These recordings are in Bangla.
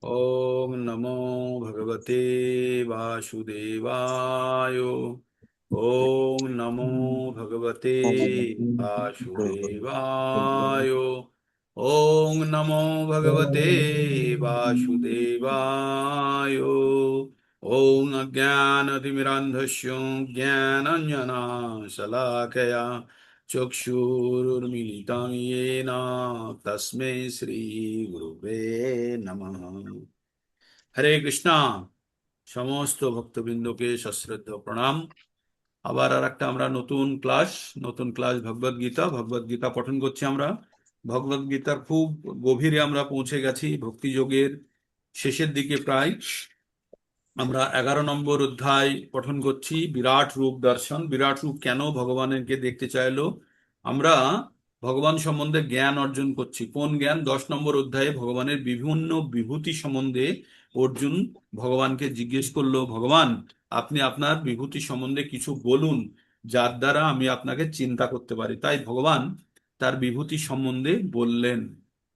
ओम नमो भगवते वासुदेवाय। ओम नमो भगवते वासुदेवाय। ओम नमो भगवते वासुदेवाय। ओम अज्ञानतिमिरान्धस्य ज्ञानाञ्जनशलाकया चक्षुरुर्मिलितं येन तस्मै श्रीगुरुवे नमः। হরে কৃষ্ণা। সমস্ত ভক্তবৃন্দকে সশ্রদ্ধ প্রণাম। আবার আর একটা আমরা নতুন ক্লাস ভগবদ গীতা পঠন করছি আমরা। ভগবদ গীতার খুব গভীরে আমরা পৌঁছে গেছি, ভক্তিযোগের শেষের দিকে প্রায়। আমরা 11 নম্বর অধ্যায় পঠন করছি, বিরাট রূপ দর্শন। বিরাট রূপ কেন ভগবানকে দেখতে চাইলো? আমরা ভগবান সম্বন্ধে জ্ঞান অর্জন করছি। কোন জ্ঞান? 10 নম্বর অধ্যায়ে ভগবানের বিভিন্ন বিভূতি সম্বন্ধে অর্জুন ভগবানকে জিজ্ঞেস করলো, ভগবান আপনি আপনার বিভূতি সম্বন্ধে কিছু বলুন, যার দ্বারা আমি আপনাকে চিন্তা করতে পারি। তাই ভগবান তার বিভূতি সম্বন্ধে বললেন।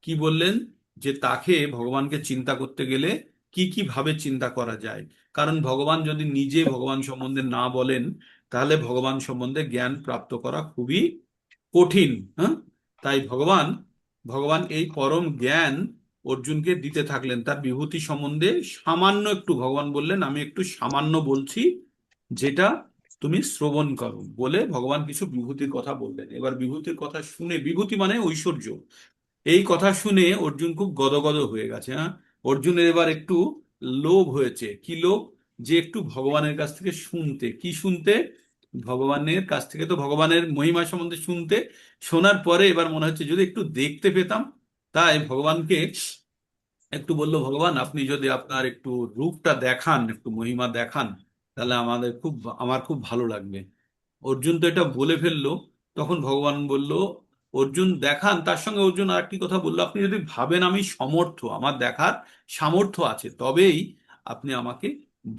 কি বললেন? যে তাকে, ভগবানকে চিন্তা করতে গেলে কি কি ভাবে চিন্তা করা যায়। কারণ ভগবান যদি নিজে ভগবান সম্বন্ধে না বলেন, তাহলে ভগবান সম্বন্ধে জ্ঞান প্রাপ্ত করা খুবই কঠিন। হ্যাঁ, তাই ভগবান ভগবান এই পরম জ্ঞান অর্জুনকে দিতে থাকলেন। তার বিভূতি সম্বন্ধে সামান্য একটু ভগবান বললেন, আমি একটু সামান্য বলছি, যেটা তুমি শ্রবণ করো। বলে ভগবান কিছু বিভূতির কথা বললেন। এবার বিভূতির কথা শুনে, বিভূতি মানে ঐশ্বর্য, এই কথা শুনে অর্জুন খুব গদগদ হয়ে গেছে। হ্যাঁ, অর্জুনের এবার একটু লোভ হয়েছে। কি লোভ? যে একটু ভগবানের কাছ থেকে শুনতে। কি শুনতে? ভগবানের কাছ থেকে তো ভগবানের মহিমা সম্বন্ধে শুনতে। শোনার পরে এবার মনে হচ্ছে যদি একটু দেখতে পেতাম। তাই ভগবানকে একটু বলল, ভগবান আপনি যদি আপনার একটু রূপটা দেখান, একটু মহিমা দেখান, তাহলে আমার খুব ভালো লাগবে। অর্জুন তো এটা বলে ফেললো। তখন ভগবান বলল, অর্জুন দেখান। তার সঙ্গে অর্জুন আরেকটি কথা বললো, আপনি যদি ভাবেন আমি সমর্থ, আমার দেখার সামর্থ্য আছে, তবেই আপনি আমাকে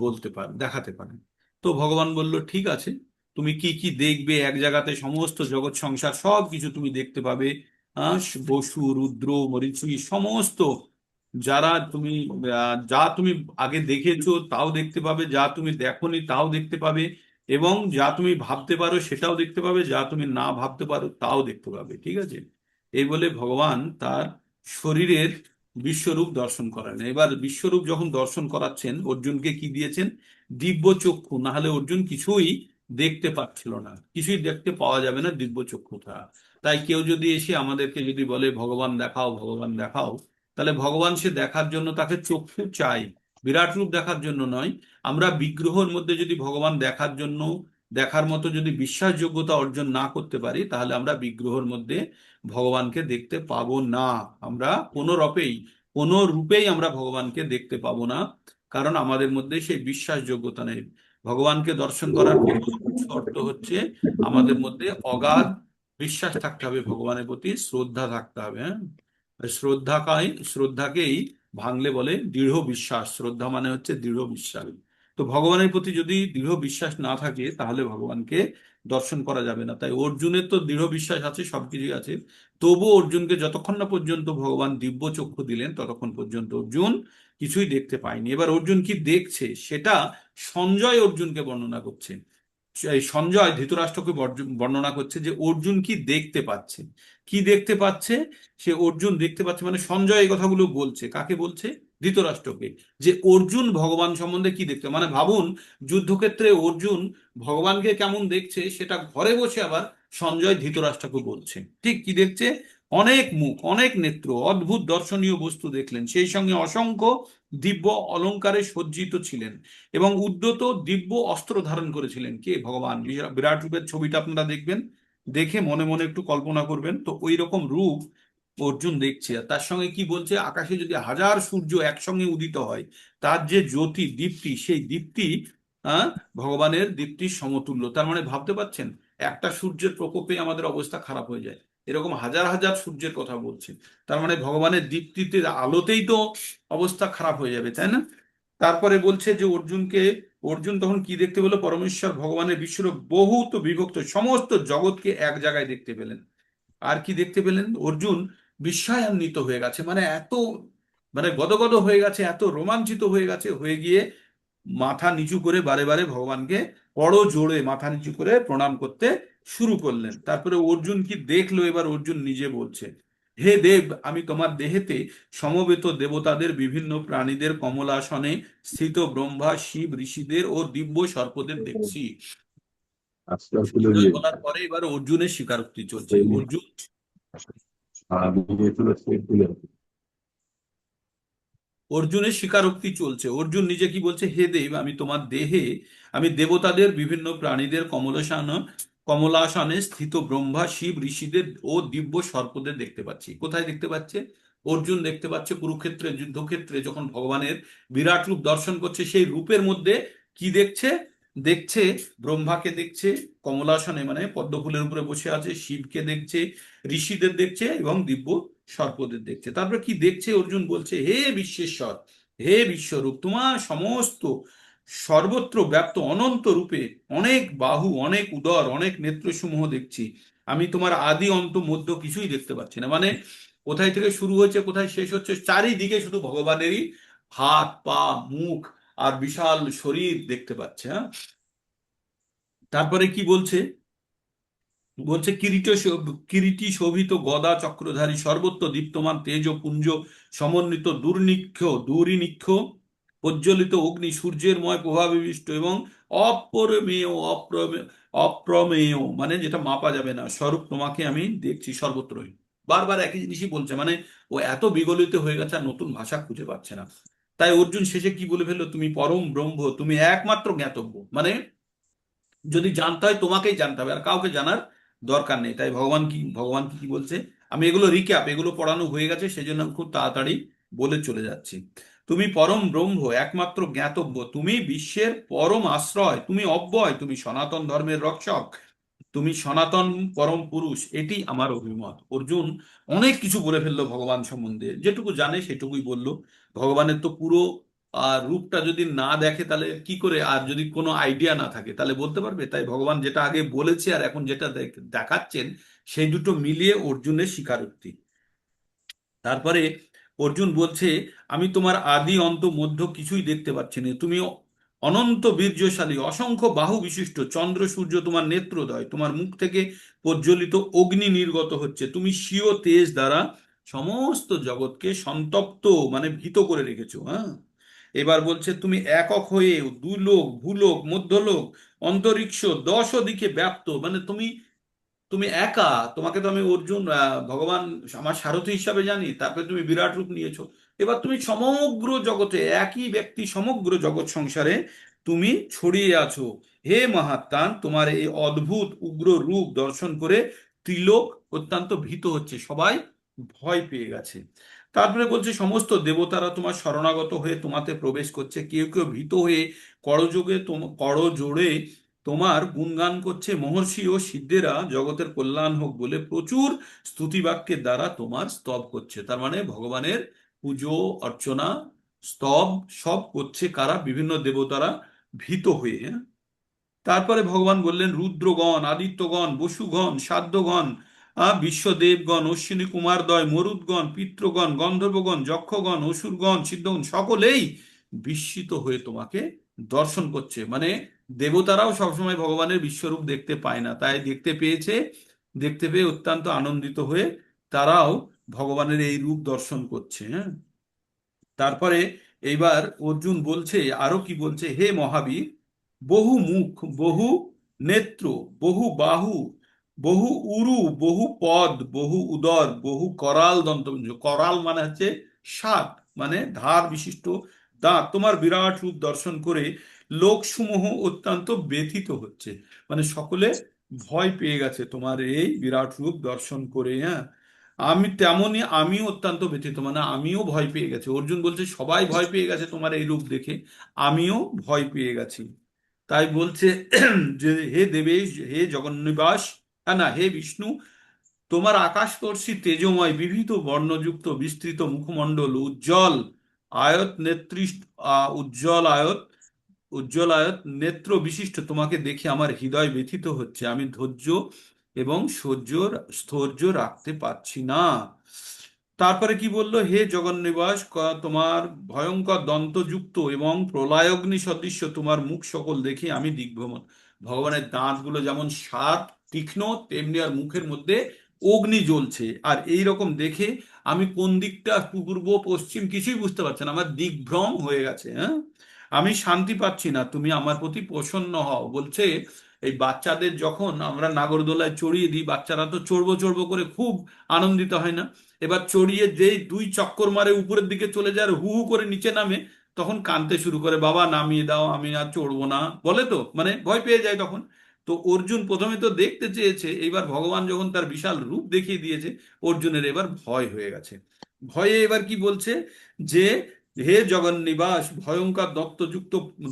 বলতে পারেন, দেখাতে পারেন। তো ভগবান বলল, ঠিক আছে, তুমি কি কি দেখবে? এক জায়গাতে সমস্ত জগৎ সংসার সব কিছু তুমি দেখতে পাবে। আহ, বসু, রুদ্র, মরীচি, সমস্ত যারা তুমি যা তুমি আগে দেখেছো তাও দেখতে পাবে, যা তুমি দেখোনি তাও দেখতে পাবে, এবং যা তুমি ভাবতে পারো সেটাও দেখতে পাবে, যা তুমি না ভাবতে পারো তাও দেখতে পাবে। ঠিক আছে? এই বলে ভগবান তার শরীরের বিশ্বরূপ দর্শন করেন। এবার বিশ্বরূপ যখন দর্শন করাচ্ছেন, অর্জুনকে কি দিয়েছেন? দিব্য চক্ষু। না হলে অর্জুন কিছুই দেখতে পাচ্ছিল না, কিছুই দেখতে পাওয়া যাবে না দিব্য চক্ষু ছাড়া। তাই কেউ যদি এসে আমাদেরকে যদি বলে ভগবান দেখাও, ভগবান দেখাও, তাহলে ভগবান সে দেখার জন্য তাকে চক্ষু চাই, বিরাট রূপ দেখার জন্য নয়। আমরা বিগ্রহের মধ্যে যদি ভগবান দেখার জন্য, দেখার মতো যদি বিশ্বাসযোগ্যতা অর্জন না করতে পারি, তাহলে আমরা বিগ্রহের মধ্যে ভগবানকে দেখতে পাবো না। আমরা কোনো রূপেই আমরা ভগবানকে দেখতে পাবো না, কারণ আমাদের মধ্যে সেই বিশ্বাসযোগ্যতা নেই। ভগবানকে দর্শন করার প্রথম শর্ত হচ্ছে আমাদের মধ্যে অগাধ বিশ্বাস থাকতে হবে, ভগবানের প্রতি শ্রদ্ধা থাকতে হবে। হ্যাঁ, শ্রদ্ধাকেই ভাঙলে বলে দৃঢ় বিশ্বাস। শ্রদ্ধা মানে হচ্ছে দৃঢ় বিশ্বাস। তো ভগবানের প্রতি যদি দৃঢ় বিশ্বাস না থাকে, তাহলে ভগবানকে দর্শন করা যাবে না। তাই অর্জুনের তো দৃঢ় বিশ্বাস আছে, সবকিছুই আছে। তবুও অর্জুনকে যতক্ষণ না পর্যন্ত ভগবান দিব্য চক্ষু দিলেন, ততক্ষণ পর্যন্ত অর্জুন কিছুই দেখতে পায়নি। এবার অর্জুন কি দেখছে সেটা সঞ্জয় অর্জুনকে বর্ণনা করছে। এই সঞ্জয় ধৃতরাষ্ট্রকে বর্ণনা করছে যে অর্জুন কি দেখতে পাচ্ছে। কি দেখতে পাচ্ছে? সে অর্জুন দেখতে পাচ্ছে, মানে সঞ্জয় এই কথাগুলো বলছে। কাকে বলছে? ধৃতরাষ্ট্রকে। যে অর্জুন ভগবান সম্বন্ধে কি দেখতে, মানে ভাবুন, যুদ্ধক্ষেত্রে অর্জুন ভগবানকে কেমন দেখছে, সেটা ঘরে বসে আবার সঞ্জয় ধৃতরাষ্ট্রকে বলছে। ঠিক কি দেখছে? অনেক মুখ, অনেক নেত্র, অদ্ভুত দর্শনীয় বস্তু দেখলেন, সেই সঙ্গে অসংখ্য দিব্য অলংকারে সজ্জিত ছিলেন, এবং উদ্ধত দিব্য অস্ত্র ধারণ করেছিলেন। কে? ভগবান। বিরাট রূপের ছবিটা আপনারা দেখবেন, দেখে মনে মনে একটু কল্পনা করবেন তো ওই রকম রূপ অর্জুন দেখছে। আর তার সঙ্গে কি বলছে? আকাশে যদি হাজার সূর্য একসঙ্গে উদিত হয়, তার যে জ্যোতি, দীপ্তি, সেই দীপ্তি আহ ভগবানের দীপ্তির সমতুল্য। তার মানে ভাবতে পারছেন, একটা সূর্যের প্রকোপে আমাদের অবস্থা খারাপ হয়ে যায়, এরকম হাজার হাজার সূর্যের কথা বলছে। তার মানে ভগবানের দীপ্তিতে, আলোতেই তো অবস্থা খারাপ হয়ে যাবে, তাই না? তারপরে বলছে যে অর্জুন তখন কি দেখতে পেল? পরমেশ্বর ভগবানের বিশ্বরূপ বহুত বিভক্ত সমস্ত জগৎকে এক জায়গায় দেখতে পেলেন। আর কি দেখতে পেলেন? অর্জুন বিস্ময়ান্বিত হয়ে গেছে, মানে এত মানে গদগদ হয়ে গেছে, এত রোমাঞ্চিত হয়ে গেছে, হয়ে গিয়ে মাথা নিচু করে বারে বারে ভগবানকে বড় জোরে মাথা নিচু করে প্রণাম করতে শুরু করলেন। তারপরে অর্জুন কি দেখলো, এবার অর্জুন নিজে বলছে, হে দেব, আমি তোমার দেহেতে সমবেত দেবতাদের, বিভিন্ন প্রাণীদের, কমলাসনে স্থিত ব্রহ্মা, শিব, ঋষিদের ও দিব্য সর্পদের দেখছি। আজকাল খুলে এতই দিয়ে বলার পরে এবার অর্জুনের স্বীকারোক্তি চলছে। অর্জুন খুলে অর্জুনের স্বীকারোক্তি চলছে। অর্জুন নিজে কি বলছে, হে দেব, আমি তোমার দেহে আমি দেবতাদের, বিভিন্ন প্রাণীদের, কমলাসনে স্থিত ব্রহ্মা, শিব, ঋষিদের ও দিব্য সর্পদের দেখতে পাচ্ছি। কোথায় দেখতে পাচ্ছে? অর্জুন দেখতে পাচ্ছে কুরুক্ষেত্রে যুদ্ধক্ষেত্রে যখন ভগবানের বিরাট রূপ দর্শন করছে, সেই রূপের মধ্যে কি দেখছে? দেখছে ব্রহ্মাকে দেখছে কমলাসনে, মানে পদ্মফুলের উপরে বসে আছে, শিবকে দেখছে, ঋষিদের দেখছে এবং দিব্য সর্পদের দেখছে। তারপর কি দেখছে? অর্জুন বলছে, হে বিশ্বেশ্বর, হে বিশ্বরূপ, তোমার সমস্ত সর্বত্র ব্যাপ্ত অনন্ত রূপে অনেক বাহু, অনেক উদর, অনেক নেত্রসমূহ দেখছি। আমি তোমার আদি অন্ত মধ্য কিছুই দেখতে পাচ্ছি না। মানে কোথায় থেকে শুরু হচ্ছে কোথায় শেষ হচ্ছে, চারিদিকে শুধু ভগবানেরই হাত, পা, মুখ আর বিশাল শরীর দেখতে পাচ্ছে। হ্যাঁ, তারপরে কি বলছে? বলছে কিরীটি শোভিত গদা চক্রধারী, সর্বত্র দীপ্তমান তেজ পুঞ্জ সমন্বিত, দুর্নিক্ষ প্রজ্বলিত অগ্নি, সূর্যের ময় প্রভাবিষ্ট এবং অপরমেয়, অপ্রমেয়, মানে যেটা মাপা যাবে না স্বরূপ তোমাকে আমি দেখছি সর্বত্রই। বারবার একই জিনিসই বলছে, মানে ও এত বিগলিত হয়ে গেছে আর নতুন ভাষা খুঁজে পাচ্ছে না। তাই অর্জুন শেষে কি বলে ফেললো, তুমি পরম ব্রহ্ম, তুমি একমাত্র জ্ঞাতব্য। মানে যদি জানতে হয় তোমাকেই জানতে হবে, আর কাউকে জানার দরকার নেই। তাই ভগবান কি কি বলছে, আমি এগুলো রিক্যাপ, এগুলো পড়ানো হয়ে গেছে, সেজন্য আমি খুব তাড়াতাড়ি বলে চলে যাচ্ছি। তুমি পরম ব্রহ্ম, একমাত্র জ্ঞাতব্য, তুমি বিশ্বের পরম আশ্রয়, তুমি অব্যয়, তুমি সনাতন ধর্মের রক্ষক, তুমি সনাতন পরম পুরুষ, এটি আমার অভিমত। অর্জুন অনেক কিছু বলে ফেললো ভগবান সম্বন্ধে, যেটুকু জানে সেটুকুই বলল। ভগবানের তো পুরো রূপটা যদি না দেখে তাহলে কি করে, আর যদি কোনো আইডিয়া না থাকে তাহলে বলতে পারবে? তাই ভগবান যেটা আগে বলেছে আর এখন যেটা দেখাচ্ছেন, সেই দুটো মিলিয়ে অর্জুনের স্বীকারোক্তি। তারপরে অর্জুন বলছে, আমি তোমার আদি অন্ত মধ্য কিছুই দেখতে পাচ্ছি না। তুমি অনন্ত বীর্যশালী, অসংখ্য বাহু বিশিষ্ট, চন্দ্র সূর্য তোমার নেত্রদ্বয়, তোমার মুখ থেকে প্রজ্বলিত অগ্নি নির্গত হচ্ছে, তুমি স্বীয় তেজ দ্বারা সমস্ত জগৎকে সন্তপ্ত, মানে ভীত করে রেখেছো। হ্যাঁ, এবার বলছে, তুমি একক হয়ে দুলোক, ভূলোক, মধ্যলোক, অন্তরিক্ষ, দশ দিকে ব্যাপ্ত, মানে তুমি তুমি একা। তোমাকে তো আমি অর্জুন ভগবান আমার সারথি হিসাবে জানি, তারপরে তুমি বিরাট রূপ নিয়েছো। এবার তুমি সমগ্র জগতে, একই ব্যক্তি সমগ্র জগৎ সংসারে তুমি ছড়িয়ে আছো। হে মহাত্মান, তোমার এই অদ্ভুত উগ্র রূপ দর্শন করে ত্রিলোক অত্যন্ত ভীত হচ্ছে, সবাই ভয় পেয়ে গেছে। তারপরে বলছে, সমস্ত দেবতারা তোমার শরণাগত হয়ে তোমাতে প্রবেশ করছে, কেউ কেউ ভীত হয়ে করজোড়ে তোমার গুণগান করছে। মহর্ষি ও সিদ্ধেরা জগতের কল্যাণ হোক বলে প্রচুর স্তুতিবাক্যের দ্বারা তোমার স্তব করছে। তার মানে ভগবানের পুজো অর্চনা স্তব সব করছে কারা? বিভিন্ন দেবতারা ভীত হয়ে। হ্যাঁ? তারপরে ভগবান বললেন, রুদ্রগণ, আদিত্যগণ, বসুগণ, সাধ্যগণ, বিশ্বদেবগণ, অশ্বিনী কুমারদ্বয়, মরুদ্গণ, পিতৃগণ, গন্ধর্বগণ, যক্ষগণ, অসুরগণ, সিদ্ধগণ, সকলেই বিস্মিত হয়ে তোমাকে দর্শন করছে। মানে দেবতারাও সবসময় ভগবানের বিশ্বরূপ দেখতে পায় না, তাই দেখতে পেয়েছে। দেখতে পেয়ে অত্যন্ত আনন্দিত হয়ে তারাও ভগবানের এই রূপ দর্শন করছে। হ্যাঁ, তারপরে এইবার অর্জুন বলছে, আরো কি বলছে, হে মহাবীর, বহু মুখ, বহু নেত্র, বহু বাহু, বহু উরু, বহু পদ, বহু উদর, বহু করাল দন্তপুঞ্জ, করাল মানে হচ্ছে সাত, মানে ধার বিশিষ্ট দাঁত, তোমার বিরাট রূপ দর্শন করে লোকসমূহ অত্যন্ত ব্যথিত হচ্ছে। মানে সকলে ভয় পেয়ে গেছে তোমার এই বিরাট রূপ দর্শন করে। হ্যাঁ, আমি তেমনই, আমিও অত্যন্ত ব্যথিত, মানে আমিও ভয় পেয়ে গেছি। অর্জুন বলছে, সবাই ভয় পেয়ে গেছে তোমার এই রূপ দেখে, আমিও ভয় পেয়ে গেছি। তাই বলছে যে, হে দেবেশ, হে জগন্নিবাস, না, হে বিষ্ণু, তোমার আকাশস্পর্শী তেজময় বিবিধ বর্ণযুক্ত বিস্তৃত মুখমণ্ডল, উজ্জ্বল আয়ত নেত্রী, উজ্জ্বল আয়ত, উজ্জ্বল আয়ত নেত্র বিশিষ্ট তোমাকে দেখে আমার হৃদয় ব্যথিত হচ্ছে। আমি ধৈর্য এবং স্থৈর্য রাখতে পারছি না। তারপরে কি বললো, হে জগন্নিবাস, তোমার ভয়ঙ্কর দন্তযুক্ত এবং প্রলয়াগ্নি সদৃশ্য তোমার মুখ সকল দেখে আমি দিগ্ভ্রমণ। ভগবানের দাঁতগুলো যেমন শার্প তীক্ষ্ণ, তেমনি আর মুখের মধ্যে অগ্নি জ্বলছে। আর এই রকম দেখে আমি কোন দিকটা পূর্ব পশ্চিম কিছুই বুঝতে পারছি না, আমার দিগ্ভ্রম হয়ে গেছে। হ্যাঁ, আমি শান্তি পাচ্ছি না, তুমি আমার প্রতি প্রসন্ন হও। বলছে এই বাচ্চাদের যখন আমরা নাগরদোলায় চড়িয়ে দিই, বাচ্চারা তো চড়বো চড়বো করে খুব আনন্দিত হয় না? এবার চড়িয়ে যেই দুই চক্কর মারে উপরের দিকে চলে যায় আর হু হু করে নিচে নামে, তখন কাঁদতে শুরু করে, বাবা নামিয়ে দাও, আমি আর চড়বো না, বলে তো, মানে ভয় পেয়ে যায় তখন। তো অর্জুন প্রথমে তো দেখতে চেয়েছে, এইবার ভগবান যখন তার বিশাল রূপ দেখিয়ে দিয়েছে, অর্জুনের এবার ভয় হয়ে গেছে। ভয়ে এবার কি বলছে, যে হে জগন্নিবাস, ভয়ঙ্কর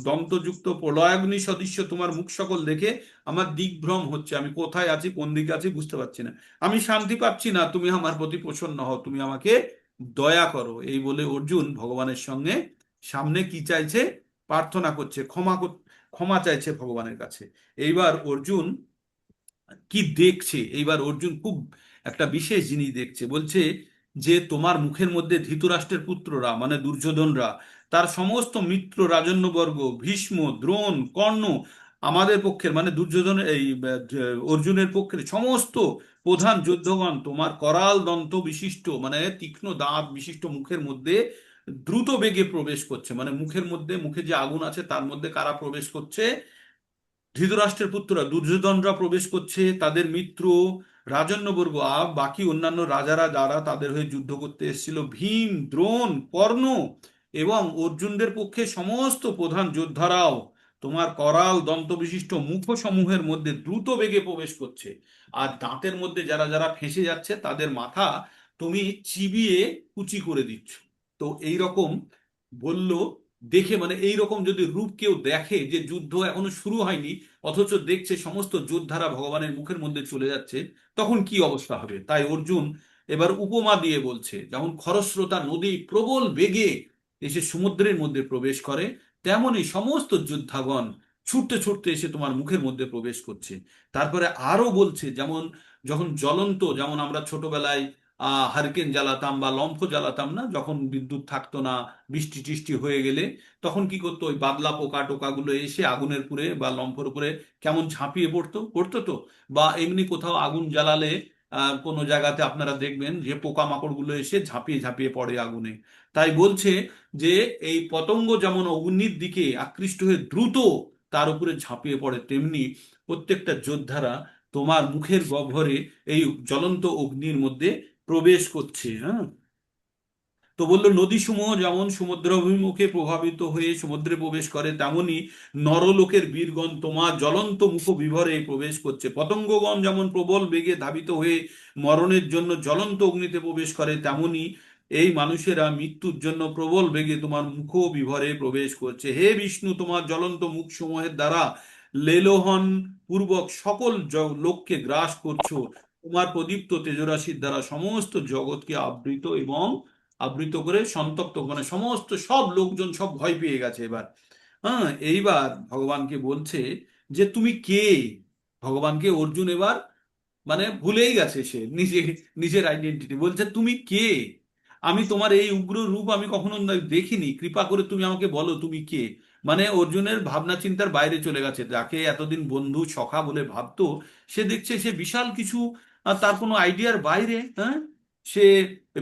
দন্তযুক্ত প্রলয়াগ্নি সদৃশ্য তোমার মুখ সকল দেখে আমার দিগ্ভ্রম হচ্ছে, আমি কোথায় আছি কোন দিকে আছি বুঝতে পারছি না, আমি শান্তি পাচ্ছি না, তুমি আমার প্রতি প্রসন্ন হও, তুমি আমাকে দয়া করো। এই বলে অর্জুন ভগবানের সঙ্গে সামনে কি চাইছে, প্রার্থনা করছে, ক্ষমা চাইছে ভগবানের কাছে। এইবার অর্জুন কি দেখছে, এইবার অর্জুন খুব একটা বিশেষ জিনিস দেখছে। বলছে যে তোমার মুখের মধ্যে ধৃতরাষ্ট্রের পুত্ররা মানে দুর্যোধনরা, তার সমস্ত মিত্র রাজন্যবর্গ, ভীষ্ম, দ্রোণ, কর্ণ, আমাদের পক্ষের মানে দুর্যোধনের অর্জুনের পক্ষের সমস্ত প্রধান যুদ্ধগণ তোমার করাল দন্ত বিশিষ্ট মানে তীক্ষ্ণ দাঁত বিশিষ্ট মুখের মধ্যে দ্রুত বেগে প্রবেশ করছে। মানে মুখের মধ্যে, মুখে যে আগুন আছে তার মধ্যে কারা প্রবেশ করছে, ধৃতরাষ্ট্রের পুত্ররা দুর্যোধনরা প্রবেশ করছে, তাদের মিত্র রাজন্যবর্গ আর বাকি অন্যান্য রাজারা যারা তাদের হয়ে যুদ্ধ করতে এসেছিল, ভীম, দ্রোণ, কর্ণ এবং অর্জুনদের পক্ষে সমস্ত প্রধান যোদ্ধারাও তোমার করাল দন্তবিশিষ্ট মুখসমূহের মধ্যে দ্রুত বেগে প্রবেশ করছে। আর দাঁতের মধ্যে যারা যারা ফেঁসে যাচ্ছে তাদের মাথা তুমি চিবিয়ে কুচি করে দিচ্ছ। তো এই রকম বলল দেখে, মানে এই রকম যদি রূপ কেউ দেখে, যে যুদ্ধ এখনো শুরু হয়নি অথচ দেখছে সমস্ত যোদ্ধারা ভগবানের মুখের মধ্যে চলে যাচ্ছে, তখন কি অবস্থা হবে। তাই অর্জুন এবার উপমা দিয়ে বলছে, যেমন খরস্রোতা নদী প্রবল বেগে এসে সমুদ্রের মধ্যে প্রবেশ করে, তেমনি সমস্ত যোদ্ধাগণ ছুটতে ছুটতে এসে তোমার মুখের মধ্যে প্রবেশ করছে। তারপরে আরো বলছে, যেমন যখন জ্বলন্ত, যেমন আমরা ছোটবেলায় হারিকেন জ্বালাতাম বা লম্ফ জ্বালাতাম না, যখন বিদ্যুৎ থাকতো না, বৃষ্টি টিষ্টি হয়ে গেলে, তখন কি করতো, ওই বাদলা পোকা টোকা গুলো এসে আগুনের উপরে বা লম্ফের উপরে কেমন ঝাঁপিয়ে পড়তো পড়তো তো। বা এমনি কোথাও আগুন জ্বালালে কোনো জায়গাতে আপনারা দেখবেন যে পোকামাকড় গুলো এসে ঝাঁপিয়ে ঝাঁপিয়ে পড়ে আগুনে। তাই বলছে যে এই পতঙ্গ যেমন অগ্নির দিকে আকৃষ্ট হয়ে দ্রুত তার উপরে ঝাঁপিয়ে পড়ে, তেমনি প্রত্যেকটা যোদ্ধারা তোমার মুখের গহ্বরে এই জ্বলন্ত অগ্নির মধ্যে প্রবেশ করছে। হ্যাঁ, তো বললো নদীসমূহ যেমন সমুদ্র অভিমুখে প্রভাবিত হয়ে সমুদ্রে প্রবেশ করে, তেমনি নরলোকের বীরগণ তোমার জ্বলন্ত মুখ বিভরে প্রবেশ করছে। পতঙ্গগণ যেমন প্রবল বেগে ধাবিত হয়ে মরণের জন্য জ্বলন্ত অগ্নিতে প্রবেশ করে, তেমনি এই মানুষেরা মৃত্যুর জন্য প্রবল বেগে তোমার মুখ বিভরে প্রবেশ করছে। হে বিষ্ণু, তোমার জ্বলন্ত মুখ সমূহের দ্বারা লেলোহন পূর্বক সকল লোককে গ্রাস করছো। তোমার প্রদীপ্ত তেজরাশির দ্বারা সমস্ত জগৎকে আবৃত এবং আবৃত করে সন্তপ্ত, মানে সমস্ত সব লোকজন সব ভয় পেয়ে গেছে এবার। হ্যাঁ, এইবার ভগবানকে বলছে যে তুমি কে। ভগবানকে অর্জুন এবার মানে ভুলেই গেছে, সে নিজের আইডেন্টিটি। বলছে তুমি কে, আমি তোমার এই উগ্র রূপ আমি কখনো দেখিনি, কৃপা করে তুমি আমাকে বলো তুমি কে। মানে অর্জুনের ভাবনা চিন্তার বাইরে চলে গেছে, যাকে এতদিন বন্ধু সখা বলে ভাবতো, সে দেখছে সে বিশাল কিছু, তার কোনো আইডিয়ার বাইরে। হ্যাঁ, সে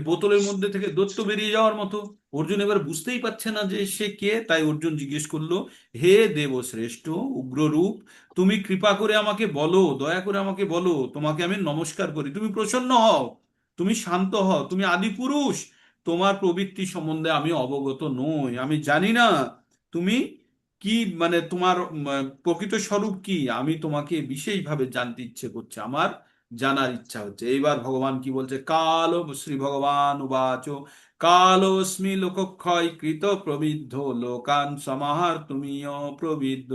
বোতলের মধ্যে থেকে দৈত্য বেরিয়ে যাওয়ার মতো। অর্জুন এবার বুঝতেই পারছে না যে সে কে। তাই অর্জুন জিজ্ঞেস করলো, হে দেবশ্রেষ্ঠ উগ্ররূপ, তুমি কৃপা করে আমাকে বলো, দয়া করে আমাকে বলো, তোমাকে আমি নমস্কার করি, তুমি প্রসন্ন হও, তুমি শান্ত হও, তুমি আদি পুরুষ, তোমার প্রবৃত্তি সম্বন্ধে আমি অবগত নই, আমি জানি না তুমি কি, মানে তোমার প্রকৃত স্বরূপ কি, আমি তোমাকে বিশেষভাবে জানতে ইচ্ছে করছে, আমার জানার ইচ্ছা হচ্ছে। এইবার ভগবান কি বলছে, কাল শ্রী ভগবান উবাচ কালোস্মি লোকক্ষয় কৃত প্রবিদ্ধ লোকান সমাহার তুমিও প্রবিদ্ধ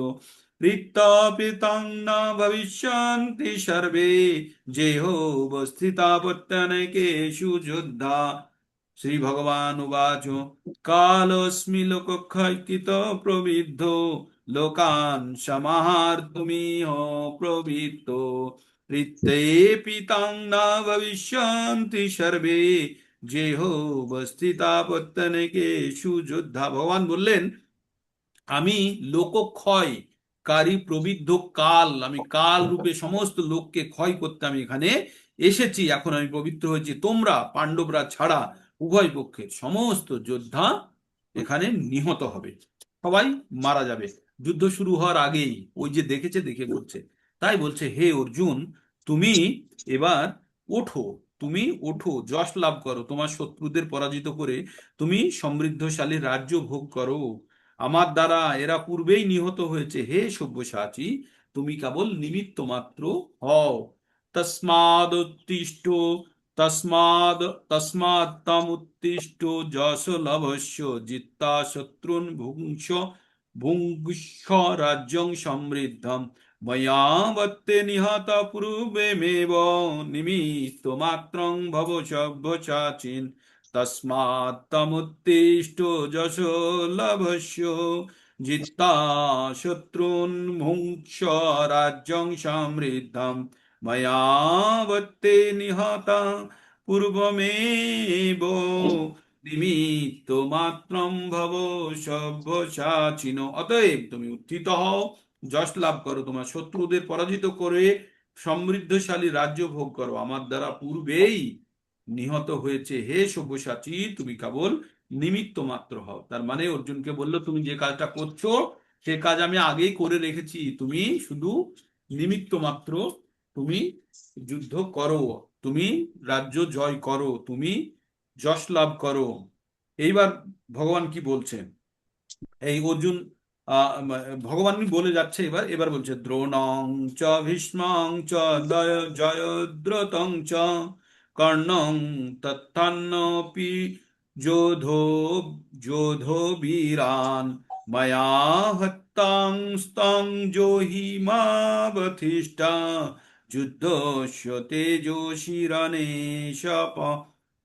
ঋত্তপিতং ন ভবিষ্যন্তি সর্বে যেহোবস্থিতাপত্যনেকেষু যোদ্ধা। শ্রী ভগবান উবাচ কালোস্মি লোকক্ষয়কৃত প্রবিদ্ধ লোকান সমাহার্তুমিহ প্রবৃত্তো ঋত্তেऽপি তং ন ভবিষ্যন্তি সর্বে যে হো বস্থিতা প্রত্যনেকেষু যোদ্ধা। ভগবান বললেন আমি লোকক্ষয়কারী প্রবিদ্ধ কাল, আমি কাল রূপে সমস্ত লোককে ক্ষয় করতে আমি এখানে এসেছি। এখন আমি পবিত্র হয়েছি, তোমরা পাণ্ডবরা ছাড়া উভয় পক্ষের সমস্ত যোদ্ধা এখানে নিহত হবে, সবাই মারা যাবে যুদ্ধ শুরু হওয়ার আগেই। ওই যে দেখেছে দেখে বলছে, তাই বলছে হে অর্জুন তুমি এবার ওঠো, তুমি ওঠো, যশ লাভ করো, তোমার শত্রুদের পরাজিত করে তুমি সমৃদ্ধশালী রাজ্য ভোগ করো। আমার দ্বারা এরা পূর্বেই নিহত হয়েছে, হে সব্যসাচী তুমি কেবল নিমিত্ত মাত্র হও। তস্মাদুত্তিষ্ঠ তস্মাদ তস্মাৎ তমুত্তিষ্ঠ যশ লভস্য জিত্তা শত্রুন ভুঙ্ক্ষ রাজ্যং সমৃদ্ধম ময়া বত্তে নিহত পূর্বেমেব নিমিত্ত মাত্রং ভব সব্যসাচিন। তস্মাৎ তমুত্তিষ্ঠ যশো লভস্য জিত্তা শত্রুন ভুঙ্ক্ষ রাজ্যং সমৃদ্ধম ময়া বত্তে নিহতা পূর্বমেব নিমিত্ত মাত্রম ভব সব্যসাচিন। অতএব তুমি উত্থিত হও, যশ লাভ করো, তোমার শত্রুদের পরাজিত করে সমৃদ্ধশালী রাজ্য ভোগ করো, আমার দ্বারা পূর্বেই নিহত হয়েছে, হে সব্যসাচী তুমি কেবল নিমিত্ত মাত্র হও। তার মানে অর্জুনকে বললো তুমি যে কাজটা করছো সে কাজ আমি আগেই করে রেখেছি, তুমি শুধু নিমিত্ত মাত্র, তুমি যুদ্ধ করো, তুমি রাজ্য জয় করো, তুমি যশ লাভ করো। এইবার ভগবান কি বলছেন, এই অর্জুন ভগবান বলে যাচ্ছে, এবার এবার বলছে দ্রোণং চ ভীষ্মং চ জয়দ্রথং চ কর্ণং তথান্যপি যোধো যোধো বীরান ময়া হত্তাং স্তং জোহিমাবতিষ্ঠা যুদ্ধস্য তেজস্বিরণে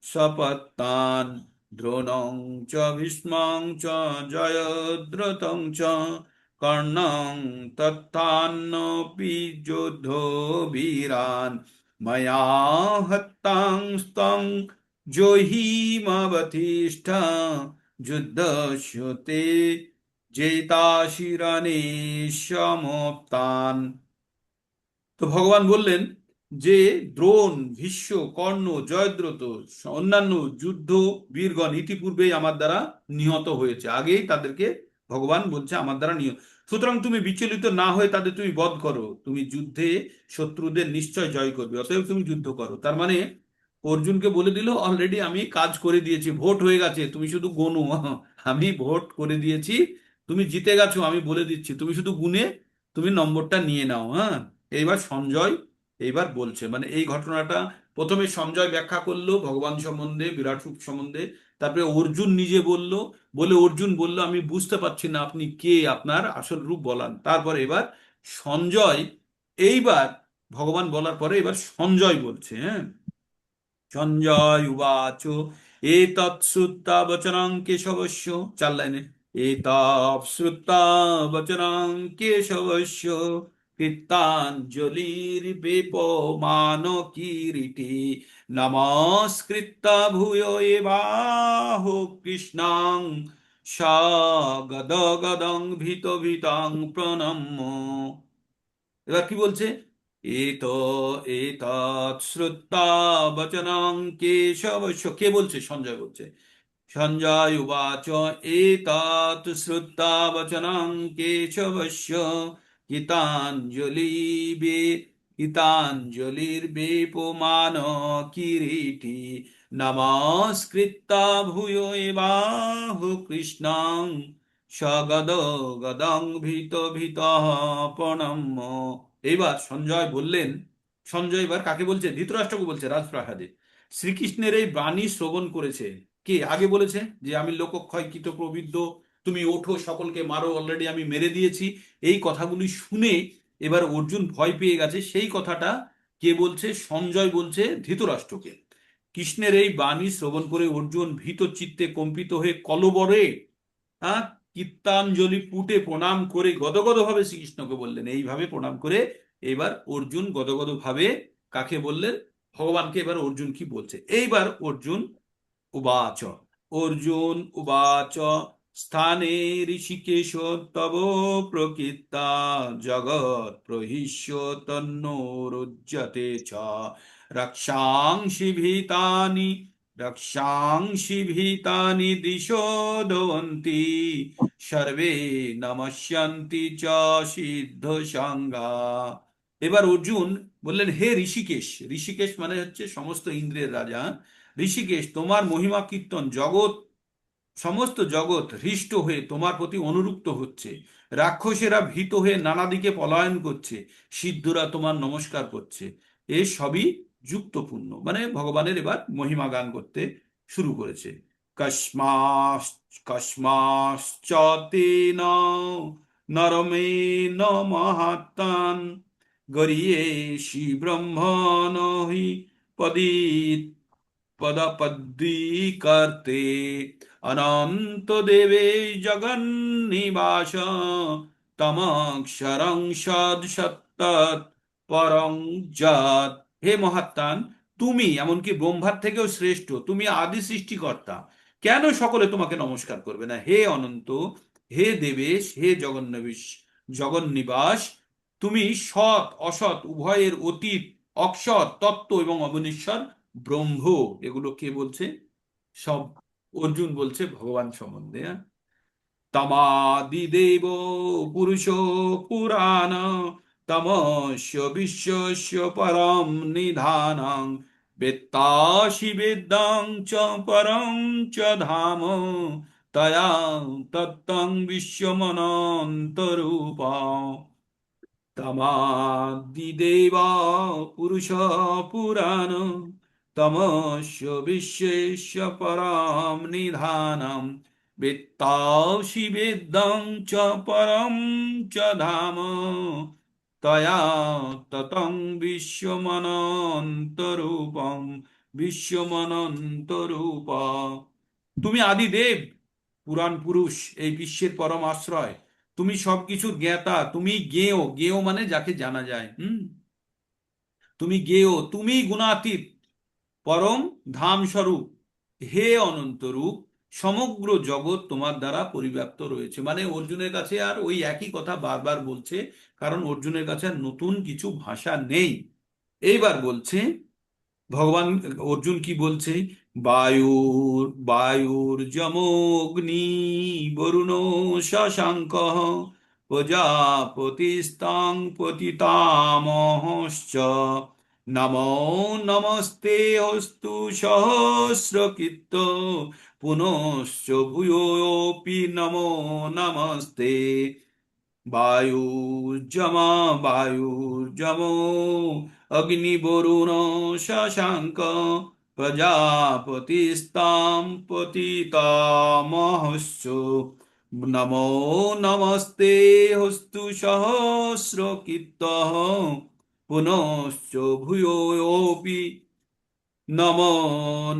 সপত্তান। দ্রোণং চ ভীষ্মং চ জয়দ্রথং চ কর্ণং তথান্যপি যোদ্ধো বীরান ময়া হত্তাং স্তং জহিমবতিষ্ঠ যুদ্ধস্য তে জেতাশিরণে সমপ্তান। তো ভগবান বললেন যে দ্রোণ ভীষ্ম কর্ণ জয়দ্রথ অন্যান্য যুদ্ধ বীরগণ ইতিপূর্বেই আমার দ্বারা নিহত হয়েছে, আগেই তাদেরকে ভগবান বলছে আমার দ্বারা নিহত। সুতরাং তুমি বিচলিত না হয়ে তাদের তুমি বধ করো, তুমি যুদ্ধে শত্রুদের নিশ্চয় জয় করবে, অতএব তুমি যুদ্ধ করো। তার মানে অর্জুনকে বলে দিল অলরেডি আমি কাজ করে দিয়েছি, ভোট হয়ে গেছে, তুমি শুধু গোনো, আমি ভোট করে দিয়েছি, তুমি জিতে গেছো, আমি বলে দিচ্ছি, তুমি শুধু গুনে তুমি নম্বরটা নিয়ে নাও। হ্যাঁ, এইবার সঞ্জয় এইবার বলছে, মানে এই ঘটনাটা প্রথমে সঞ্জয় ব্যাখ্যা করলো ভগবান সম্বন্ধে, বিরাট রূপ সম্বন্ধে, তারপরে অর্জুন নিজে বলল, বলে অর্জুন বলল আমি বুঝতে পারছি না আপনি কে, আপনার আসল রূপ বলান। তারপরে এবার সঞ্জয়, এইবার ভগবান বলার পরে এবার সঞ্জয় বলছে, হ্যাঁ, সঞ্জয় উবাচ এতৎ শ্রুত্বা বচনং কেশবস্য, 4 লাইনে, এতৎ শ্রুত্বা বচনং কেশবস্য কৃতাঞ্জলির্বেপমান কিরীটে নমস্কৃত্য ভূয় এবাহ কৃষ্ণং স গদ গদং ভীত ভীতং প্রণম্য। এবার কি বলছে, এত এতৎ শ্রুত্বা বচনং কেশবস্য, কে বলছে, সঞ্জয় বলছে। সঞ্জয় উবাচ এতৎ শ্রুত্বা বচনং কেশবস্য গীতাঞ্জলি গীতাঞ্জলির্বেপমান কিরীটি নমস্কৃত্য ভূয় এবাহ কৃষ্ণং সগদ গদং ভীত ভীত প্রণম্য। এইবার সঞ্জয় বললেন, সঞ্জয় এবার কাকে বলছে, ধৃতরাষ্ট্রকে বলছে, রাজপ্রাসাদে শ্রীকৃষ্ণের এই বাণী শ্রবণ করেছে। কে আগে বলেছে যে আমি লোকক্ষয়কৃত প্রবৃদ্ধ, তুমি ওঠো সকলকে মারো, অলরেডি আমি মেরে দিয়েছি। এই কথাগুলি শুনে এবার অর্জুন ভয় পেয়ে গেছে, সেই কথাটা কে বলছে, সঞ্জয় বলছে ধৃতরাষ্ট্রকে। কৃষ্ণের এই বাণী শ্রবণ করে অর্জুন ভীত চিত্তে কম্পিত হয়ে কলবরে হ্যাঁ কীর্তাঞ্জলি পুটে প্রণাম করে গদগদ ভাবে শ্রীকৃষ্ণকে বললেন। এইভাবে প্রণাম করে এবার অর্জুন গদগদ ভাবে কাকে বললেন, ভগবানকে। এবার অর্জুন কি বলছে, এইবার অর্জুন उवाच अर्जुन उवाच स्थाने ऋषिकेश तव प्रकीर्ता जगत् प्रहिष्यतन्नो रुज्यते च रक्षांसि भीतानि रक्षांसि भीतानि दिशो ध्रुवन्ति सर्वे নমস্যন্তি চ সিদ্ধসঙ্গা। এবার অর্জুন বললেন, হে ঋষিকেশ, ঋষিকেশ মানে হচ্ছে সমস্ত ইন্দ্রের রাজা, ঋষিকেশ তোমার মহিমা কীর্তন জগৎ, সমস্ত জগৎ হৃষ্ট হয়ে তোমার প্রতি অনুরক্ত হচ্ছে, রাক্ষসেরা ভীত হয়ে নানা দিকে পলায়ন করছে, সিদ্ধরা তোমার নমস্কার করছে। এ সবই যুক্তপূর্ণ, মানে ভগবানের এবার মহিমা গান করতে শুরু করেছে। কস্মাস কস্মাশ্চ তেন নরমেণ মহাত্মান গরীয়েষি ব্রহ্মণ হি পদিত পদপদ্দিকর্তে অনন্ত দেবে জগন্নিবাস তমক্ষরং সদ সত্তৎ পরং যৎ। হে মহাত্মান, তুমি এমনকি ব্রহ্মার থেকেও শ্রেষ্ঠ, তুমি আদি সৃষ্টিকর্তা, কেন সকলে তোমাকে নমস্কার করবে না? হে অনন্ত, হে দেবেশ, হে জগন্নিবাস, তুমি সৎ অসৎ উভয়ের অতীত, অক্ষর তত্ত্ব এবং অবিনশ্বর ব্রহ্ম। এগুলো কে বলছে? সব অর্জুন বলছে ভগবান সম্বন্ধে। হ্যাঁ? তমাদিদেব পুরুষ পুরাণ তমস্য বিশ্বস্য পরম নিধানং বেত্তাসি বেদাং চ পরং চ ধাম তয়া তত্ত্বং বিশ্বমনন্তরূপা। তমাদিদেব পুরুষ পুরাণ তমস্য বিশ্বেশ্য পরম নিধানম বেত্তাসি বেদং চ পরম চ ধাম তয়া ততং বিশ্বমনন্তরূপম বিশ্বমনন্তরূপ। তুমি আদিদেব, পুরাণ পুরুষ, এই বিশ্বের পরম আশ্রয়, তুমি সবকিছুর জ্ঞাতা, তুমি জ্ঞেয়, জ্ঞেয় মানে যাকে জানা যায়। তুমি জ্ঞেয়, তুমি গুণাতীত, পরম ধাম স্বরূপ, হে অনন্ত রূপ, সমগ্র জগৎ তোমার দ্বারা পরিব্যাপ্ত রয়েছে। মানে অর্জুনের কাছে আর ওই একই কথা বারবার বলছে, কারণ অর্জুনের কাছে আর নতুন কিছু ভাষা নেই। এইবার বলছে ভগবান, অর্জুন কি বলছে? বায়ুর যমোগ্নি বরুণ শশাঙ্ক প্রজাপতিস্তাং পতিতামহশ্চ নমো নমস্তে অস্তু সহস্রকৃত্য পুনশ্চ ভূয়োপি নমো নমস্তে। বায়ুর্যমো অগ্নিবরুণ শশাঙ্ক প্রজাপতিস্তাম পতিতামহশ্চ নমো নমস্তে হস্তু সহস্রকৃত পুনশ্চ ভূয়োপি নমো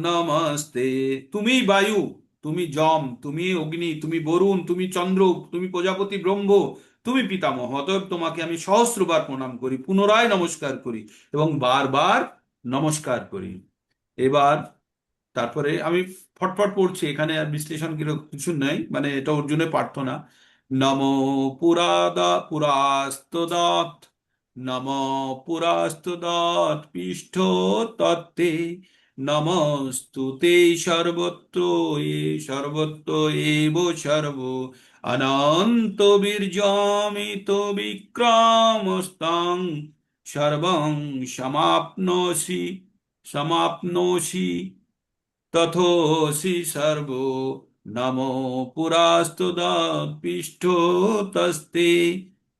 নমস্তে। তুমি বায়ু, তুমি যম, তুমি অগ্নি, তুমি বরুণ, তুমি চন্দ্র, তুমি প্রজাপতি ব্রহ্ম, তুমি পিতামহ, অতএব তোমাকে আমি সহস্রবার প্রণাম করি, পুনরায় নমস্কার করি এবং বারবার নমস্কার করি। এবার তারপরে আমি ফটফট পড়ছি, এখানে আর বিশ্লেষণ কিছু নেই, মানে এটা অর্জুনের প্রার্থনা। নমো পুরাস্তদাত নমো পুরাস্তদাত পৃষ্ঠ তত্ত্বে নমস্তুতে সর্বত্র সর্বত্র এব সর্ব অনন্ত বীর্যমিত বিক্রমস্তাং সর্বং সমাপ্নোসি তথোসি সর্ব নমো পুরাস্তদাৎপৃষ্ঠতস্তে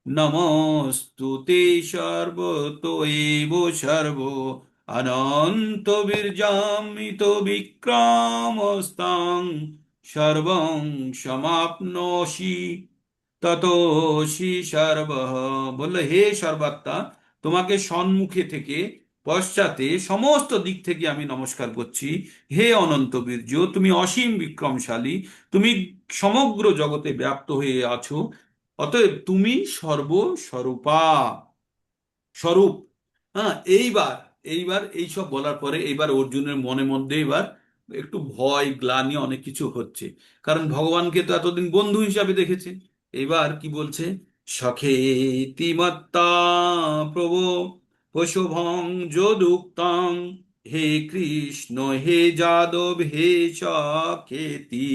নমস্তুতে সর্বতো এব সর্ব অনন্ত বীর্যামিত বিক্রমস্তাং সর্বং সমাপ্নোসি ততোসি সর্বঃ। বললো, হে সর্বাত্মা, তোমাকে সম্মুখে থেকে পশ্চাতে সমস্ত দিক থেকে আমি নমস্কার করছি। হে অনন্ত বীর্য, তুমি অসীম বিক্রমশালী, তুমি সমগ্র জগতে ব্যাপ্ত হয়ে আছো, অতএব তুমি সর্বস্বরূপা, স্বরূপ। হ্যাঁ, এইবার এইবার এইসব বলার পরে এইবার অর্জুনের মনে মধ্যে এবার একটু ভয় গ্লানি অনেক কিছু হচ্ছে, কারণ ভগবানকে তো এতদিন বন্ধু হিসাবে দেখেছে। এবার কি বলছে, সখেতি মত্তা প্রভো পশুভং যদুক্তং, হে কৃষ্ণ হে যাদব হে সখেতি